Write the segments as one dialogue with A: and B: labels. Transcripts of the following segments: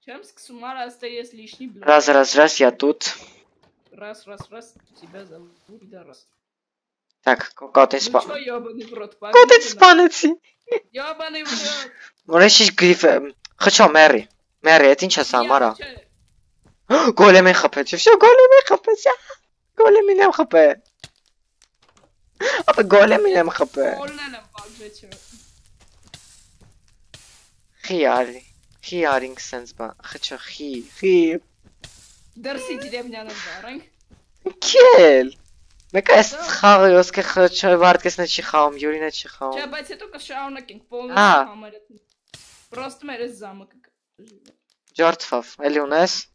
A: Чем сксумара остается лишний блин.
B: Раз, я тут.
A: Раз, тебя зовут пидорас.
B: Так, когато
A: Ну чё, ёбаный в рот,
B: Когато испанеци?
A: Ёбаный в рот.
B: Морещиш грифе. Хачо, Мери. Мери, етин ча самара. Големи хапе, всё, големи хапе, големи нем хапе. Абе, големи нем хапе. Хиаринг сенс ба. Хачо, хи.
A: Дерси деревняным баранг.
B: Кел. Мека эс хавиос ке хачо варткес не чихаум, Юри не чихаум.
A: Ча, бать, я только шаунакинг полностью хамарят. Просто мэрис замок.
B: Джортфав, или у нас?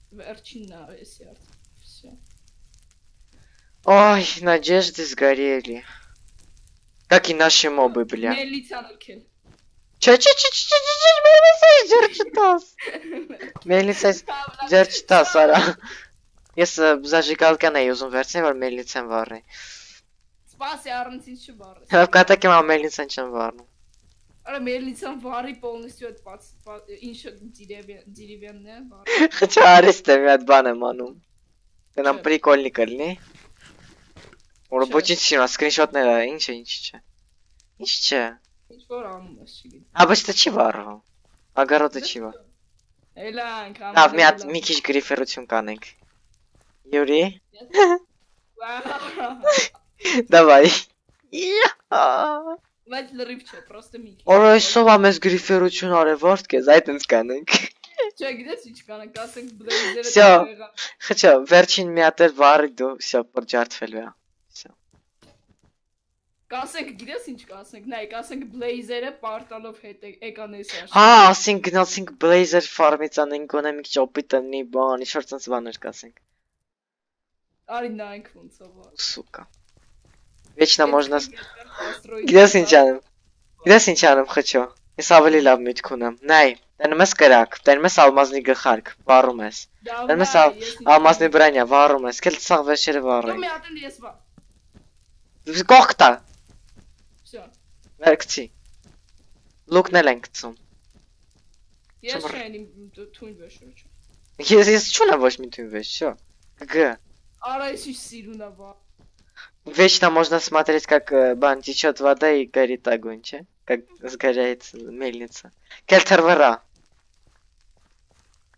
A: Верчина, сердце. Все.
B: Ой, надежды сгорели. Как и наши мобы, бля. Мельница Джерчитас, ара. Ես зажигалка не юзум версия, որ մելնիցեն վառի։
A: Սպասի առնցից չվառի։
B: Կատակ եմ մելնիցեն չեմ վառնում։
A: Արա մելնիցան վառի полностью այդ ինչ դերևյանն է վառի։
B: Խչա արեստ է մի հատ բան եմ անում։ Դենամ պրիկոլնի կլինի։ Որ ոչինչ չի, սկրինշոթներ արա, ինչ չէ։ Ինչ չէ։
A: Ինչ որ անում ես, չգիտեմ։
B: Աբա դա չի վառվում։ Ագարոտը չի վառ։
A: Էլանք,
B: Լավ, մի հատ մի քիչ գրիֆերություն կանենք։ Юрий. Давай.
A: Բայց լրիվ չէ, պրոստը մի քիչ։
B: Օրայսով ամես գրիֆերություն արև վարդ կեզ, այդ ընց կանենք։
A: Չէ, գիտես ինչ կանենք, ասենք բլեյզերը
B: Всё, խչա, վերջին մի հատ էլ վարի դու, всё, պրջարդվելու է։ Всё։
A: Կասենք, գիտես ինչ կասենք, նայեք, ասենք բլեյզերը պարտալով հետ եկան էս աշխ։
B: Հա, ասենք գնացինք բլեյզեր ֆարմից անենք, գոնե մի քիչ օպիտ ունի, բան, ինչ որ ցած բաներ կասենք։
A: Արի նայենք ոնց ով։
B: Сука. Вечно можно Գիտես ինչ անեմ, խչո։ Ես ավելի լավ միտք ունեմ։ Նայ, տենում ես կրակ, տենում ես ալմազնի գլխարկ, վառում ես։ Տենում ես ալմազնի բրանյա, վառում ես, կել ցաղ վերջերը վառի։
A: Դու մի հատ էլ ես վա։
B: Կողքտա։
A: Всё։
B: Վերքցի։ Լուկն էլ ենք գցում։
A: Ես չեմ թույն վեշը։
B: Ես չունեմ ոչ մի թույն վեշ, всё։ Г.
A: Ара если сирена ва.
B: Вечно можно смотреть, как бан течет вода и горит огонь, че? Как сгорает мельница. Кельтервера.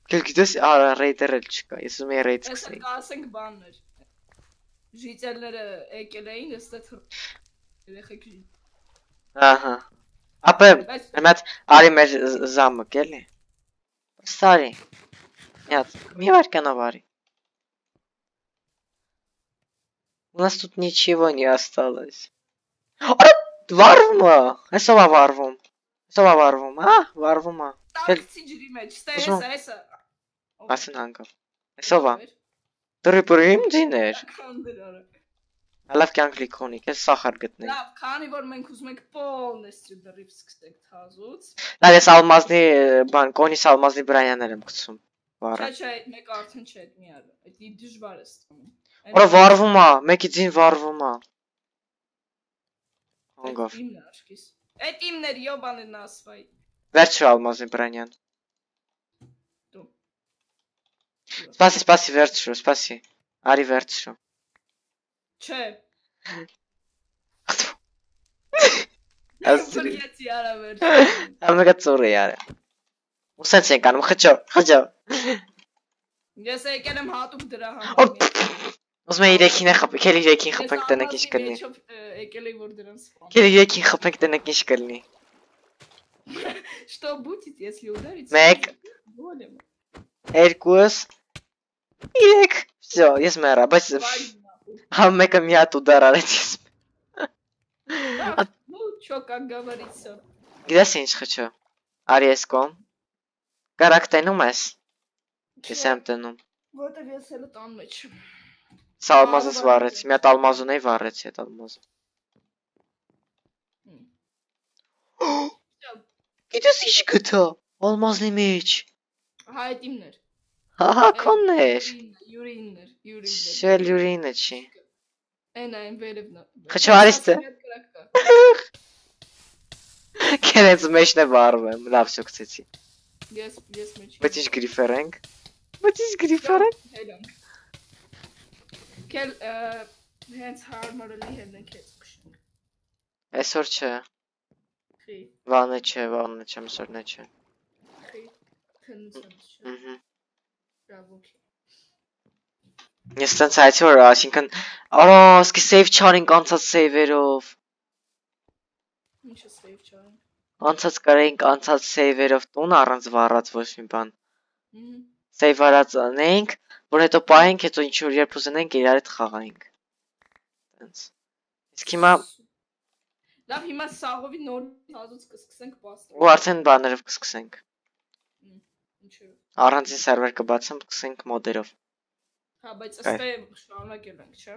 B: Кельгидес, рейдерельчика. Если у меня рейд сксей.
A: Это касинг баннер. Жителները եկել էին ըստ երեխեքի։
B: Ահա։ Ապա մեծ արի մեր замок, էլի։ Старый. Нет, մի վարկանավարի։ У нас тут ничего не осталось. Варвума! Эсова варвум. Эсова варвум. Варвума.
A: Такси ջրի մեջ, ստա էսա։
B: Ասնանգով։ Էսова։ Դրիպրիմ դիներ։ Լավ կյանք լիքոնի, քեզ սախար գտնի։
A: Լավ, քանի որ մենք ուզում ենք полностью դրիվ սկսենք թազուց։
B: Լավ, ես ալմազնի բան, կոնիս ալմազնի բրանյաներ եմ գցում։ Վառը։
A: Չէ, մեկ արդեն չէ, մի արա։ Այդ դժվար է ստանում։
B: Օրա վարվում է, մեկի ձին վարվում է։ Հանգով։
A: Այդ իմն էր յոբանն ասվայ։
B: Վերջը ալմազնի բրանյան։
A: Դու։
B: Սպասի, վերջը, սպասի։ Արի վերջը։
A: Չէ։
B: Ասի։
A: Բրգեցի արա վերջը։
B: Ամեգա ծորը յարը։ Ուսած ենք անում, խճո։
A: Ես եկել եմ հատուկ դրա համար։
B: Ուզում եմ իրեքին է խփենք, էլ իրեքին խփենք տնենք ինչ կլինի։
A: Եկել եմ որ դրանց սպան։
B: Էլ իրեքին խփենք տնենք ինչ կլինի։
A: Что будет, если ударить?
B: Մեկ։ Երկուս։ Երեք։ Всё, ես մեռա, բայց հա մեկը մի հատ ուդար արեց ես։
A: Ну, чё, как говорится։
B: Գիտես ինչ խճո։ Արի ես կոմ։ Կարակ տենում ես։ Ես եմ տենում։
A: Որտեվ ես էլ տան մեջ։
B: Սա ալմազս վառեցի, մի հատ ալմազուն էի վառեցի այդ ալմազը։ Գիտես ինչ գտա, ալմազնի մեջ։
A: Հա, այդ իմն էր։
B: Հա, քոնն էր։
A: Յուրինն էր։
B: Շել յուրինը չի։
A: Այն այն վերևն է։
B: Խճո արիստը։ Քերեց մեջն է վառվում, լավ շոկցեցի։
A: Ես մեջ։
B: Բայց ինչ գրիֆեր ենք։ Բայց ինչ գրիֆեր ենք։
A: Հելանք։ Կել հենց հարմարելի հելնենք հետ կշենք։
B: Այսօր չէ։
A: Խի։
B: Վանը չէ, մսորնե չէ։
A: Խի։ Քննությամբ չէ։
B: Ահա։
A: Բրավո։
B: Ես տենց հայցի որ այսինքն ասկի save չարինք անցած save-երով։
A: Ինչը save չարինք։
B: Անցած կարենք անցած save-երով տուն առանց վառած ոչ մի բան։ Save արած անենք, որ հետո պահենք, հետո ինչ որ երբ ուզենենք իրար հետ խաղայինք։ Տենց։ Իսկ հիմա
A: լավ հիմա սաղովի նոր հազուց կսկսենք բաստր։
B: ու արդեն բաներով կսկսենք։
A: Ինչու։
B: Առանցին սերվեր կբացեմ, կսկսենք մոդերով։
A: Հա, բայց ըստ է շարունակել ենք, չէ՞։